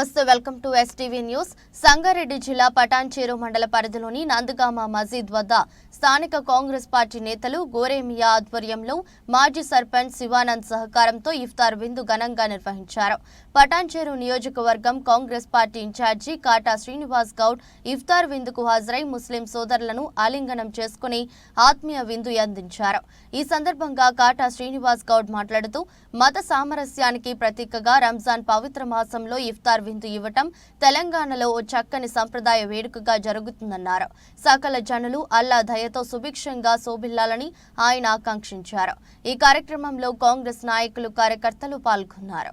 నమస్తే, welcome to STV news. Sangareddy జిల్లా పటాన్చేరు మండల పరిధిలోని నందగామ మసీద్ వద్ద స్థానిక కాంగ్రెస్ పార్టీ నేతలు గోరేమియా ఆధ్వర్యంలో మాజీ సర్పంచ్ శివానంద్ సహకారంతో ఇఫ్తార్ విందు ఘనంగా నిర్వహించారు. పటాన్చేరు నియోజకవర్గం కాంగ్రెస్ పార్టీ ఇన్ఛార్జి కాటా శ్రీనివాస్ గౌడ్ ఇఫ్తార్ విందుకు హాజరై ముస్లిం సోదరులను ఆలింగనం చేసుకుని ఆత్మీయ విందు అందించారు. ఈ సందర్భంగా కాటా శ్రీనివాస్ గౌడ్ మాట్లాడుతూ మత సామరస్యానికి ప్రతీకగా రంజాన్ పవిత్ర మాసంలో ఇఫ్తార్ విందు ఇవ్వటం తెలంగాణలో ఓ చక్కని సంప్రదాయ వేడుకగా జరుగుతుందన్నారు. సకల జనులు అల్లా దయతో సుభిక్షంగా శోభిల్లాలని ఆయన ఆకాంక్షించారు. ఈ కార్యక్రమంలో కాంగ్రెస్ నాయకులు, కార్యకర్తలు పాల్గొన్నారు.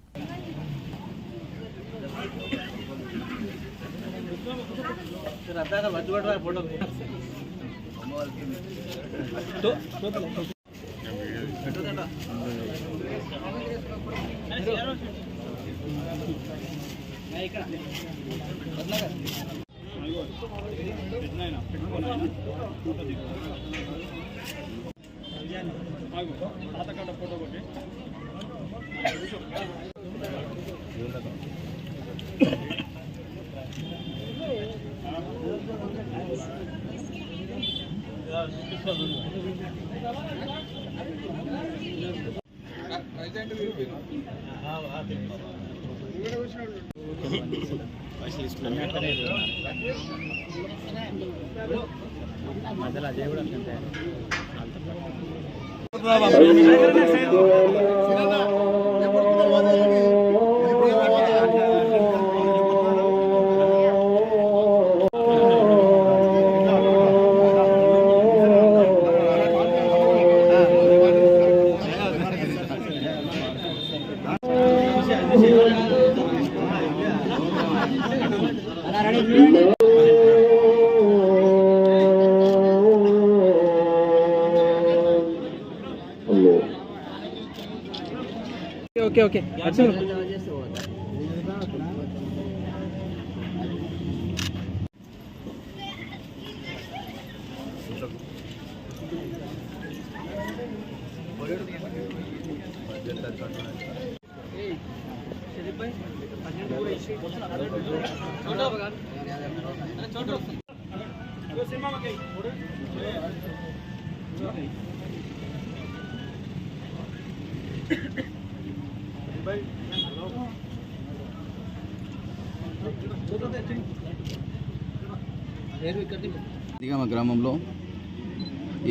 ఓకే నందిగామ గ్రామంలో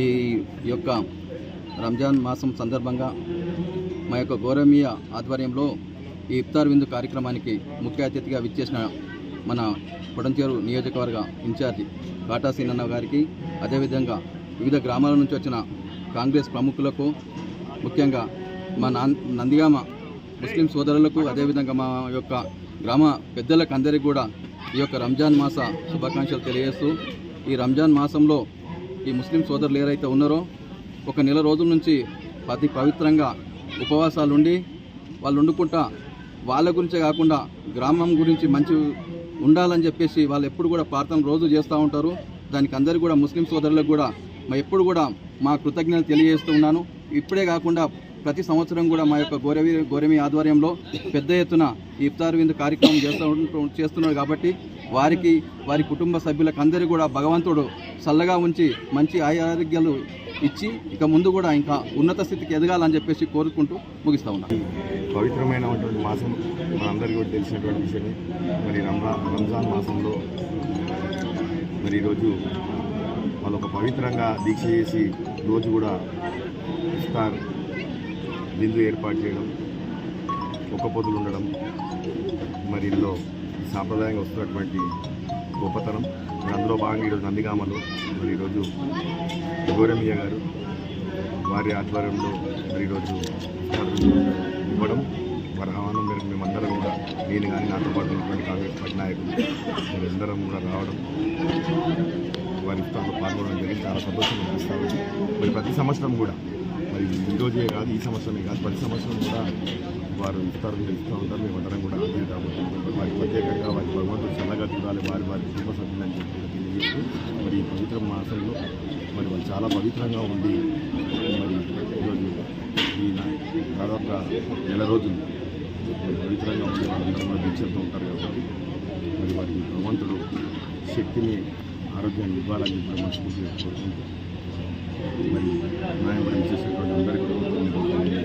ఈ యొక్క రంజాన్ మాసం సందర్భంగా మా యొక్క గోరేమియా ఆధ్వర్యంలో ఈ ఇఫ్తార్ విందు కార్యక్రమానికి ముఖ్య అతిథిగా విచ్చేసిన మన పటాన్చేరు నియోజకవర్గ ఇన్ఛార్జి కాటా సీనన్న గారికి, అదేవిధంగా వివిధ గ్రామాల నుంచి వచ్చిన కాంగ్రెస్ ప్రముఖులకు, ముఖ్యంగా మా నందిగామ ముస్లిం సోదరులకు, అదేవిధంగా మా యొక్క గ్రామ పెద్దలకు అందరికీ కూడా ఈ యొక్క రంజాన్ మాస శుభాకాంక్షలు తెలియజేస్తూ, ఈ రంజాన్ మాసంలో ఈ ముస్లిం సోదరులు ఏదైతే ఉన్నారో ఒక నెల రోజుల నుంచి పవిత్రంగా ఉపవాసాలు ఉండి వాళ్ళు వండుకుంటా వాళ్ళ గురించే కాకుండా గ్రామం గురించి మంచి ఉండాలని చెప్పేసి వాళ్ళు ఎప్పుడు కూడా ప్రార్థన రోజు చేస్తూ ఉంటారు. దానికి అందరికీ కూడా ముస్లిం సోదరులకు కూడా ఎప్పుడు కూడా మా కృతజ్ఞతలు తెలియజేస్తూ ఉన్నాను. ఇప్పుడే కాకుండా ప్రతి సంవత్సరం కూడా మా యొక్క గోరేమి ఆధ్వర్యంలో పెద్ద ఎత్తున ఇఫ్తార్ విందు కార్యక్రమం చేస్తున్నారు కాబట్టి వారి కుటుంబ సభ్యులకు అందరికీ కూడా భగవంతుడు చల్లగా ఉంచి మంచి ఆరోగ్యాలు ఇచ్చి ఇక ముందు కూడా ఇంకా ఉన్నత స్థితికి ఎదగాలని చెప్పేసి కోరుకుంటూ ముగిస్తూ ఉన్నాను. పవిత్రమైనటువంటి మాసం మనందరికీ కూడా తెలిసినటువంటి విషయమే. మరి రంజాన్ మాసంలో మరి ఈరోజు వాళ్ళు ఒక పవిత్రంగా దీక్ష చేసి రోజు కూడా ఇఫ్తార్ విందు ఏర్పాటు చేయడం, ఒక్క పొద్దులు ఉండడం, మరి ఇందులో సాంప్రదాయంగా వస్తున్నటువంటి గొప్పతనం. మరి అందులో భాగంగా ఈరోజు నందిగామలో మరి ఈరోజు గోరేమియా గారు వారి ఆధ్వర్యంలో మరి ఈరోజు ఇవ్వడం, వారి ఆహ్వానం మేరకు మేమందరం కూడా, నేను కానీ నాతో పాటు ఉన్నటువంటి కాంగ్రెస్ పార్టీ నాయకులు మేమందరం కూడా రావడం, వారి ఇఫ్తార్లో పాల్గొనడం జరిగింది. చాలా సంతోషం అనిపిస్తూ ఉంది. మరి ప్రతి సంవత్సరం కూడా, మరి ఈరోజే కాదు, ఈ సంవత్సరమే కాదు, ప్రతి సంవత్సరం కూడా వారు ఇఫ్తార్ కూడా ఇస్తూ ఉంటారు. మేమందరం కూడా ఆంధ్ర కాబట్టి వారికి ప్రత్యేకంగా వారి భగవంతుడు చల్లగా చూడాలి, వారి కుటుంబ సభ్యులని చెప్పి తెలియజేస్తూ మరి ఈ పవిత్ర మాసంలో మరి వాళ్ళు చాలా పవిత్రంగా ఉండి మరి ఈరోజు ఈ దాదాపుగా నెల రోజులు పవిత్రంగా ఉండే వాళ్ళంతా కూడా దీక్షతో ఉంటారు కాబట్టి మరి వారికి భగవంతుడు శక్తిని ఆరోగ్యాన్ని ఇవ్వాలని చెప్పి మనస్ఫూర్తిగా కోరుకుంటూ మరి న్యాయం చేసేటువంటి అందరికీ కూడా